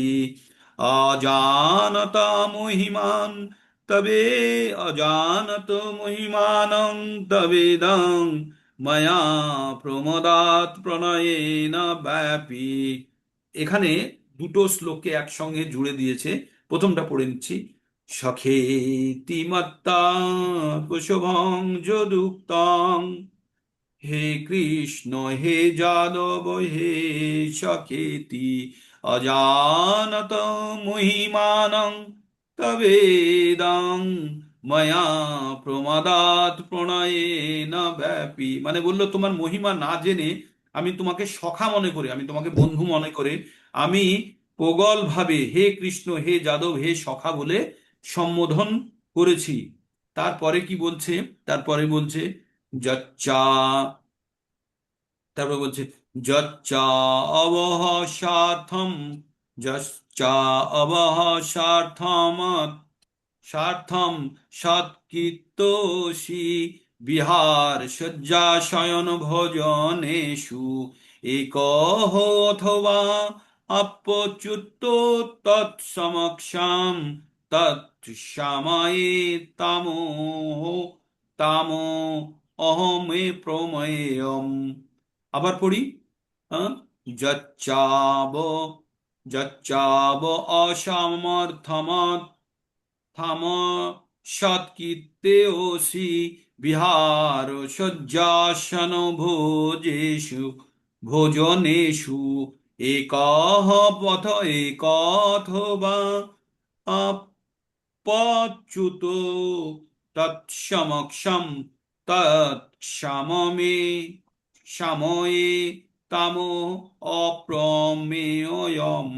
অজানতা মহিমান তবে অজানত মহিমানং তবেদং মায়া প্রমদাত প্রণয়েন ব্যাপী। এখানে দুটো শ্লোককে একসঙ্গে জুড়ে দিয়েছে। প্রথমটা পড়ে নিচ্ছি। সখেতি মত্তা কুশভং যদুক্তং, হে কৃষ্ণ হে যাদব হে সখেতি অজানত মহিমানং তবেদং ময়া প্রমাদাত প্রণয়েন ব্যাপী। মানে বললো, তোমার মহিমা না জেনে আমি তোমাকে সখা মনে করে, আমি তোমাকে বন্ধু মনে করে আমি প্রগল ভাবে হে কৃষ্ণ হে যাদব হে সখা বলে সম্বোধন করেছি। তারপরে কি বলছে, তারপরে বলছে যচ্চা, তারপর বলছে যচ্চা অবহসার্থম, যচ্চা অবহসার্থম স্বার্থম সৎকীর্তসি বিহার শয্যা শয়ন ভোজনেষু একহ অথবা অপ্যচ্যুত তৎসমক্ষাম তৎক্ষাময়ে তামো তামো অহমে প্রমেয়ম। আবার পড়ি। হ্যাঁ? যচ্চাব যচ্চাব অসমর্থমত থাম সৎকীর্তেয়সি বিহার শয্যাসন ভোজেষু ভোজনেষু একহ পথ একথবা পচ্যুত তৎসমক্ষম তৎসমমে সময়ে তামো অপ্রমেয়ম।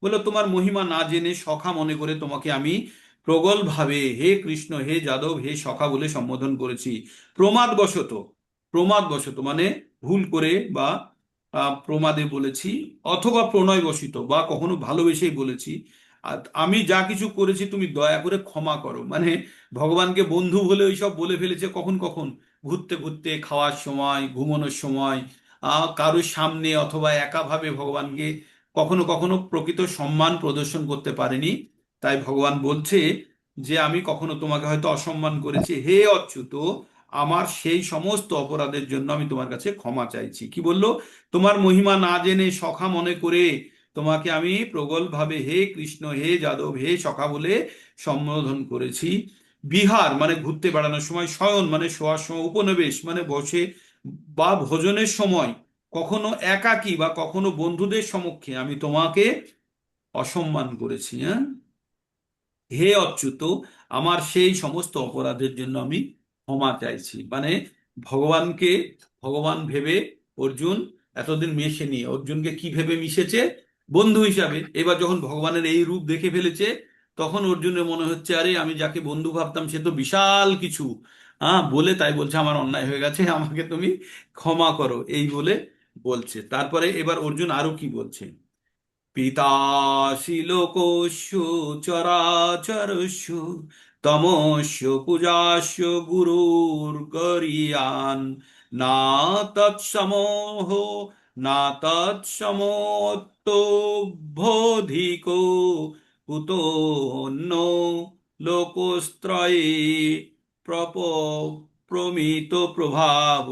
বলো, তোমার মহিমা না জেনে সখা মনে করে তোমাকে আমি প্রগল ভাবে হে কৃষ্ণ হে যাদব হে সখা বলে সম্বোধন করেছি। প্রমাদবশত, প্রমাদবশত মানে ভুল করে বা প্রমাদে বলেছি, অথবা প্রণয়বশত বা কখনো ভালোবেসেই বলেছি। আর আমি যা কিছু করেছি তুমি দয়া করে ক্ষমা করো। মানে ভগবানকে বন্ধু বলে ওইসব বলে ফেলেছে কখন কখন, ঘুরতে ঘুরতে, খাওয়ার সময়, ঘুমানোর সময়, কারোর সামনে অথবা একাভাবে ভগবানকে কখনো কখনো প্রকৃত সম্মান প্রদর্শন করতে পারেনি। তাই ভগবান বলছে যে আমি কখনো তোমাকে হয়তো অসম্মান করেছি, হে অচ্যুত আমার সেই সমস্ত অপরাধের জন্য আমি তোমার কাছে ক্ষমা চাইছি। কি বললো, তোমার মহিমা না জেনে সখা মনে করে তোমাকে আমি প্রগল ভাবে হে কৃষ্ণ হে যাদব হে সখা বলে সম্বোধন করেছি। বিহার মানে ঘুরতে বেড়ানোর সময়, শয়ন মানে শোয়ার সময়, উপনিবেশ মানে বসে বা ভোজনের সময়, কখনো একাকী বা কখনো বন্ধুদের সমক্ষে আমি তোমাকে অসম্মান করেছি। হ্যাঁ? হে অচ্যুত আমার সেই সমস্ত অপরাধের জন্য আমি ক্ষমা চাইছি। মানে ভগবানকে ভগবান ভেবে অর্জুন এতদিন মেশেনি। অর্জুনকে কি ভেবে মিশেছে, বন্ধু হিসাবে। এবার যখন ভগবানের এই রূপ দেখে ফেলেছে, তখন অর্জুনের মনে হচ্ছে আরে আমি যাকে বন্ধু ভাবতাম সে তো বিশাল কিছু। বলে তাই বলছে আমার অন্যায় হয়ে গেছে, আমাকে তুমি ক্ষমা করো, এই বলে বলছে। তারপরে এবার অর্জুন আরো কি বলছে, পিতাসি লোকস্য চরাচরস্য তমস্য পূজাস্য গুরুর্গরীয়ান না তৎসমোহ না তৎসমোত্তভ্যধিকো কুতোন্য লোকস্ত্রয়ে প্রপ প্রমিত প্রভাব।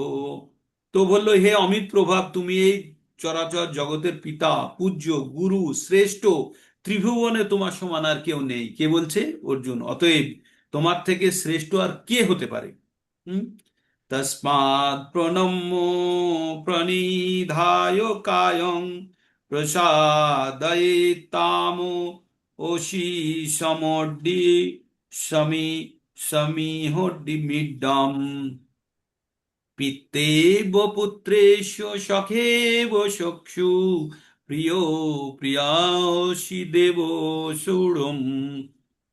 তো বললো, হে অমিত প্রভাব, তুমি এই চরাচর জগতের পিতা, পূজ্য, গুরু, শ্রেষ্ঠ, ত্রিভুবনে তোমার সমান আর কেউ নেই। কে বলছে? অর্জুন। অতএব তোমার থেকে শ্রেষ্ঠ আর কে হতে পারে? হুম? তস্মাৎ প্রণম্য প্রণিধায় কায়ং প্রসাদয়ে তাম ওষি সমড্ডি সমী সমীহড্ডি মিড্ডম পিতেব পুত্রেশ সখেব চক্ষু প্রিয় প্রিয়াসি দেব সুড়ম।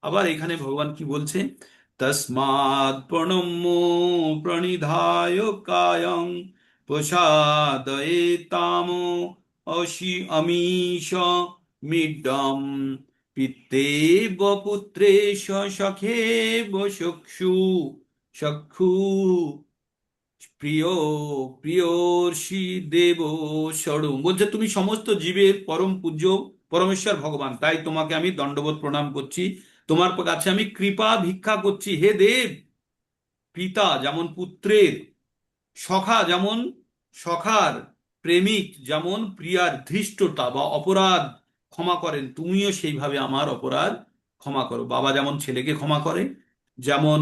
আবার এখানে ভগবান কি বলছে, তস্মাৎ প্রণম্য প্রণিধায় কায়ং প্রসাদয়ে তাম অসি অমিষ মিডম পিতেব পুত্রেশ সখেব চক্ষু চক্ষু প্রিয় প্রিয়র্ষি দেব স্বরূপ। বলছে তুমি সমস্ত জীবের পরম পূজ্য পরমেশ্বর ভগবান, তাই তোমাকে আমি দণ্ডবত প্রণাম করছি, তোমার কাছে আমি কৃপা ভিক্ষা করছি হে দেব। পিতা যেমন পুত্রের, সখা যেমন সখার, প্রেমিক যেমন প্রিয়ার ধৃষ্টতা বা অপরাধ ক্ষমা করেন, তুমিও সেইভাবে আমার অপরাধ ক্ষমা করো। বাবা যেমন ছেলেকে ক্ষমা করে, যেমন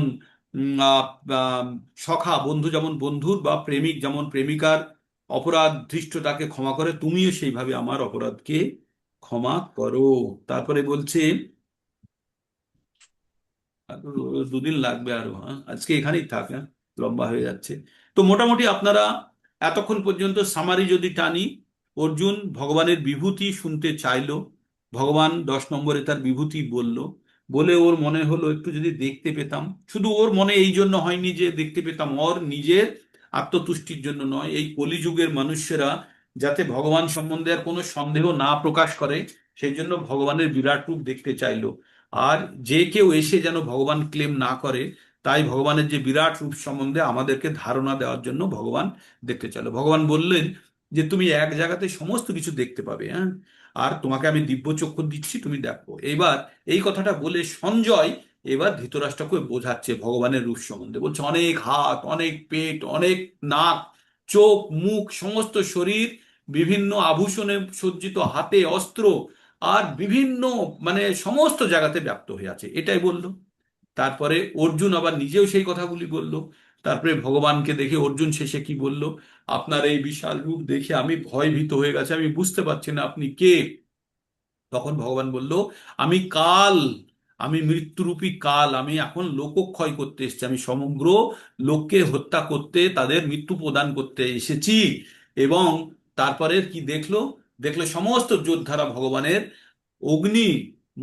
উম, আহ, আহ, সখা বন্ধু যেমন বন্ধুর বা প্রেমিক যেমন প্রেমিকার অপরাধ ধৃষ্টতাকে ক্ষমা করে, তুমিও সেইভাবে আমার অপরাধকে ক্ষমা করো। তারপরে বলছে আরো 2 দিন লাগবে আরো, হ্যাঁ আজকে এখানেই থাক, হ্যাঁ লম্বা হয়ে যাচ্ছে। তো মোটামুটি আপনারা এতক্ষণ পর্যন্ত সামারি যদি টানি, অর্জুন ভগবানের বিভূতি শুনতে চাইলো, ভগবান 10 নম্বরে তার বিভূতি বলল, বলে ওর মনে হলো একটু যদি দেখতে পেতাম। শুধু ওর মনে এই জন্য হয়নি যে দেখতে পেতাম, ওর নিজের আত্মতুষ্টির জন্য নয়, এই কলিযুগের মানুষেরা যাতে ভগবান সম্বন্ধে আর কোনো সন্দেহ না প্রকাশ করে, সেই জন্য ভগবানের বিরাট রূপ দেখতে চাইলো। আর যে কেউ এসে যেন ভগবান ক্লেম না করে, তাই ভগবানের যে বিরাট রূপ সম্বন্ধে আমাদেরকে ধারণা দেওয়ার জন্য ভগবান দেখতে চাইলো। ভগবান বললেন যে তুমি এক জায়গাতে সমস্ত কিছু দেখতে পাবে, হ্যাঁ, আর তোমাকে আমি দিব্য চক্ষু দিচ্ছি, তুমি দেখো। এইবার এই কথাটা বলে সঞ্জয় এবার ধৃতরাষ্ট্রকে বোঝাচ্ছে ভগবানের রূপ সম্বন্ধে, বলছে অনেক হাত, অনেক পেট, অনেক নাক, চোখ, মুখ, সমস্ত শরীর, বিভিন্ন আভূষণে সজ্জিত, হাতে অস্ত্র, আর বিভিন্ন মানে সমস্ত জায়গাতে ব্যাপ্ত হয়ে আছে, এটাই বলল। তারপরে অর্জুন আবার নিজেও সেই কথাগুলি বলল। তারপরে ভগবানকে দেখে অর্জুন শেষে কি বলল, আপনার এই বিশাল রূপ দেখে আমি ভয়ভীত হয়ে গেছে, আমি বুঝতে পারছি না আপনি কে। তখন ভগবান বলল, আমি কাল, আমি মৃত্যুরূপী কাল, আমি এখন লোকক্ষয় করতে এসেছি, আমি সমগ্র লোককে হত্যা করতে, তাদের মৃত্যু প্রদান করতে এসেছি। এবং তারপরে কি দেখলো, দেখলো সমস্ত যোদ্ধারা ভগবানের অগ্নি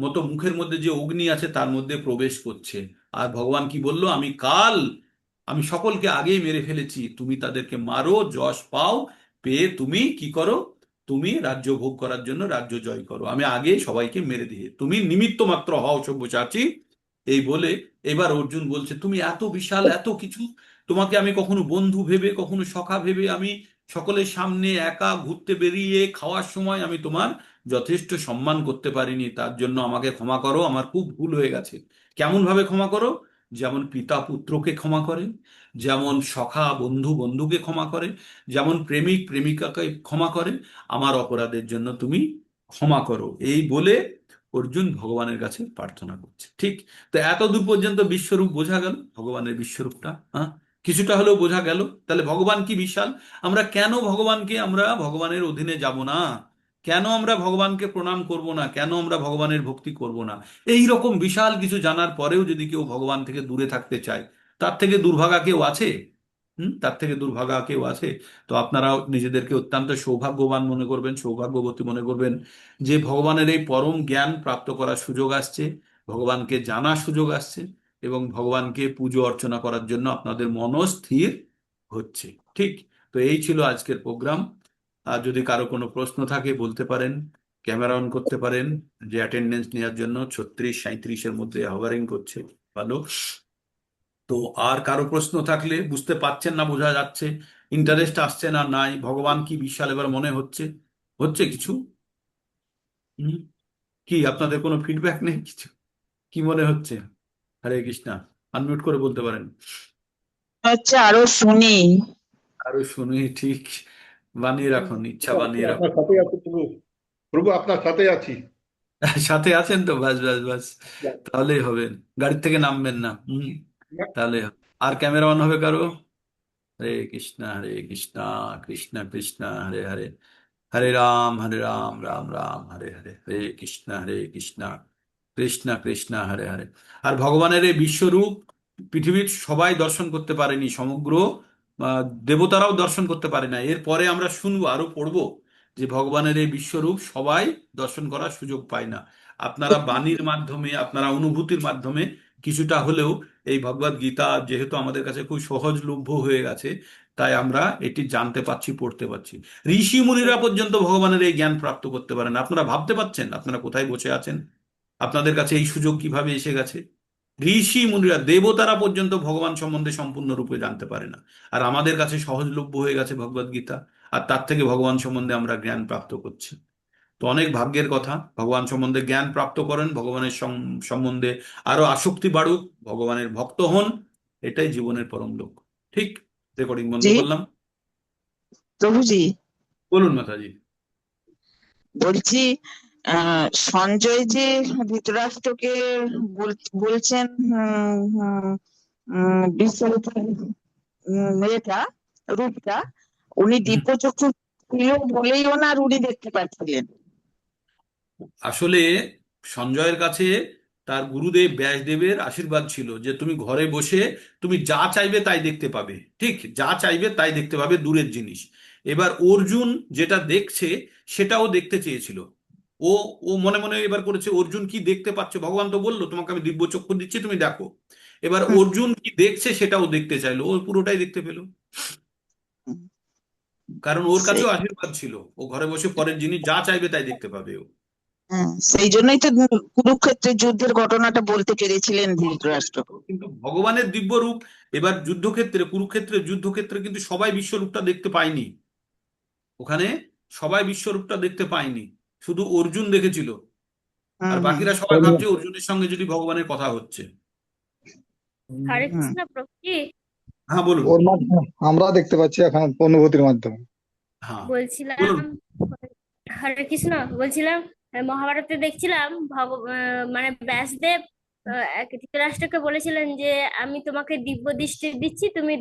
মতো মুখের মধ্যে যে অগ্নি আছে তার মধ্যে প্রবেশ করছে। আর ভগবান কি বলল, আমি কাল, আমি সকলকে আগেই মেরে ফেলেছি, তুমি তাদেরকে মারো, যশ পাও, পেয়ে তুমি কি করো, তুমি রাজ্য ভোগ করার জন্য রাজ্য জয় করো, আমি আগে সবাইকে মেরে দিয়ে তুমি নিমিত্ত মাত্র হও সব্যসাচী। এই বলে এবার অর্জুন বলছে, তুমি এত বিশাল এত কিছু, তোমাকে আমি কখনো বন্ধু ভেবে কখনো সখা ভেবে আমি সকলের সামনে একা ঘুরতে বেরিয়ে খাওয়ার সময় আমি তোমার যথেষ্ট সম্মান করতে পারিনি, তার জন্য আমাকে ক্ষমা করো, আমার খুব ভুল হয়ে গেছে। কেমন ভাবে ক্ষমা করো, যেমন পিতা পুত্রকে ক্ষমা করে, যেমন সখা বন্ধু বন্ধুকে ক্ষমা করে, যেমন প্রেমিক প্রেমিকাকে ক্ষমা করে, আমার অপরাধের জন্য তুমি ক্ষমা করো। এই বলে অর্জুন ভগবানের কাছে প্রার্থনা করছে, ঠিক। তো এত দূর পর্যন্ত বিশ্বরূপ বোঝা গেল, ভগবানের বিশ্বরূপটা, হ্যাঁ কিছুটা হলেও বোঝা গেল। তাহলে ভগবান কি বিশাল, আমরা কেন ভগবানকে, আমরা ভগবানের অধীনে যাব না, কেন আমরা ভগবানকে প্রণাম করব না, কেন আমরা ভগবানের ভক্তি করব না, এই রকম বিশাল কিছু জানার পরেও যদি কেউ ভগবান থেকে দূরে থাকতে চায়, তার থেকে দুর্ভাগা কেউ আছে? তার থেকে দুর্ভাগা কেউ আছে? তো আপনারাও নিজেদেরকে অত্যন্ত সৌভাগ্যবান মনে করবেন, সৌভাগ্যবতী মনে করবেন, যে ভগবানের এই পরম জ্ঞান প্রাপ্ত করার সুযোগ আসছে, ভগবানকে জানার সুযোগ আসছে, এবং ভগবানকে পুজো অর্চনা করার জন্য আপনাদের মনস্থির হচ্ছে, ঠিক। তো এই ছিল আজকের প্রোগ্রাম। আর যদি কারো কোনো প্রশ্ন থাকে বলতে পারেন, ক্যামেরা অন করতে পারেন, যে অ্যাটেন্ডেন্স নেওয়ার জন্য 36-37-এর মধ্যে হভারিং করছে, ভালো। তো আর কারো প্রশ্ন থাকলে, বুঝতে পারছেন না বোঝা যাচ্ছে, ইন্টারেস্ট আসছে না নাই, ভগবান কি বিশাল এবার মনে হচ্ছে, হচ্ছে কিছু? হুম, কি আপনাদের কোনো ফিডব্যাক নেই কিছু? কি মনে হচ্ছে? হরে কৃষ্ণা, আনমিউট করে বলতে পারেন। হচ্ছে আরো শুনি। আরো শুনি, ঠিক, বানিয়ে রাখুন, ইচ্ছা বানিয়ে আপনার রাখুন। সাথে আছি প্রভু। প্রভু আপনার সাথে আছি। সাথে আছেন তো, বাস বাস বাস, তাহলেই হবে। গাড়ির থেকে নামবেন না, তাহলে হবে। আর ক্যামেরা অন হবে কারো? হরে কৃষ্ণা হরে কৃষ্ণা, কৃষ্ণ কৃষ্ণ হরে হরে, হরে রাম রাম রাম হরে হরে, হরে কৃষ্ণ কৃষ্ণ কৃষ্ণ হরে হরে। আর ভগবানের এই বিশ্বরূপ পৃথিবীর সবাই দর্শন করতে পারেনি, সমগ্র দেবতারাও দর্শন করতে পারে না। এরপরে আমরা শুনবো, আরো পড়বো, যে ভগবানের এই বিশ্বরূপ সবাই দর্শন করার সুযোগ পায় না। আপনারা বাণীর মাধ্যমে, আপনারা অনুভূতির মাধ্যমে কিছুটা হলেও এই ভগবদ গীতা যেহেতু আমাদের কাছে খুব সহজলভ্য হয়ে গেছে, তাই আমরা এটি জানতে পারছি, পড়তে পারছি। ঋষি মুনিরা পর্যন্ত ভগবানের এই জ্ঞান প্রাপ্ত করতে পারেন। আপনারা ভাবতে পারছেন আপনারা কোথায় বসে আছেন? আপনাদের কাছে এই সুযোগ কিভাবে এসে গেছে? ঋষি মুনিরা, দেবতারা পর্যন্ত ভগবান সম্বন্ধে সম্পূর্ণরূপে জানতে পারে না, আর আমাদের কাছে সহজলভ্য হয়ে গেছে ভগবদ গীতা। আর তার থেকে ভগবান সম্বন্ধে আমরা জ্ঞান প্রাপ্ত করছি। তো অনেক ভাগ্যের কথা। ভগবান সম্বন্ধে জ্ঞান প্রাপ্ত করেন, ভগবানের সম্বন্ধে আরো আসক্তি বাড়ুক, ভগবানের ভক্ত হন। এটাই জীবনের পরম লক্ষ্য। ঠিক। রেকর্ডিং বন্ধ জি করলাম। প্রভুজি, বলুন মাতাজি। বলছি সঞ্জয় যে ধৃতরাষ্ট্রকে বলছেন বিশ্বরূপের এটা রূপটা, উনি হুম। দিব্যচক্ষু ছিল বলেই ওনার উনি দেখতে পাচ্ছিলেন। আসলে সঞ্জয়ের কাছে তার গুরুদেব ব্যাসদেবের আশীর্বাদ ছিল যে তুমি ঘরে বসে তুমি যা চাইবে তাই দেখতে পাবে। ঠিক, যা চাইবে তাই দেখতে পাবে, দূরের জিনিস। এবার অর্জুন যেটা দেখছে সেটাও দেখতে চেয়েছিল। ও ও মনে মনে এবার করেছে অর্জুন কি দেখতে পাচ্ছে, ভগবান তো বললো তোমাকে আমি দিব্য চক্ষু দিচ্ছি তুমি দেখো। এবার হুম, অর্জুন কি দেখছে সেটাও দেখতে চাইলো, ও পুরোটাই দেখতে পেল। হুম, কারণ ওর সেই কাছেও আশীর্বাদ ছিল, ও ঘরে বসে পরের জিনিস যা চাইবে তাই দেখতে পাবে ও। হ্যাঁ, সেই জন্যই তো কুরুক্ষেত্রের যুদ্ধের ঘটনাটা বলতে পেরেছিলেন ধৃতরাষ্ট্র। কিন্তু ভগবানের দিব্য রূপ, এবার যুদ্ধক্ষেত্রে, কুরুক্ষেত্রের যুদ্ধক্ষেত্রে কিন্তু সবাই বিশ্বরূপটা দেখতে পায়নি। ওখানে সবাই বিশ্বরূপটা দেখতে পায়নি, শুধু অর্জুন দেখেছিল। আর হুম হুম বাকিরা সবাই ভাবছে অর্জুনের সঙ্গে যদি ভগবানের কথা হচ্ছে। হরে হুম কৃষ্ণ প্রভুজি, হ্যাঁ বলুন। ওর মাধ্যমে আমরা দেখতে পাচ্ছি এখন অনুভূতির মাধ্যমে। হ্যাঁ বলছিলাম, বলুন। হরে কৃষ্ণ বলছিলাম, মহাভারতে দেখছিলাম মানে ব্যাসদেব ধৃতরাষ্ট্রকে বলেছিলেন যে আমি তোমাকে দিব্য দৃষ্টি দিচ্ছি, তুমি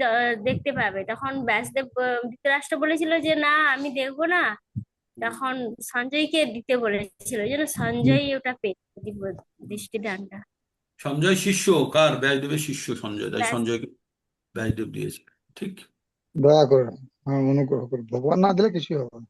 দেখতে পাবে। তখন ব্যাসদেব ধৃতরাষ্ট্র বলেছিল যে না আমি দেখবো না। তখন সঞ্জয়কে দিতে বলেছিল, এই জন্য সঞ্জয় ওটা পেয়েছে, দিব্য দৃষ্টি দানটা। সঞ্জয় শিষ্য, কার? ব্যাসদেবের শিষ্য সঞ্জয়, তাই ব্যাস, সঞ্জয়কে ব্যাসদেব দিয়েছে। ঠিক। দয়া করে, হ্যাঁ, অনুগ্রহ করে, ভগবান না দিলে কিছুই হবে না।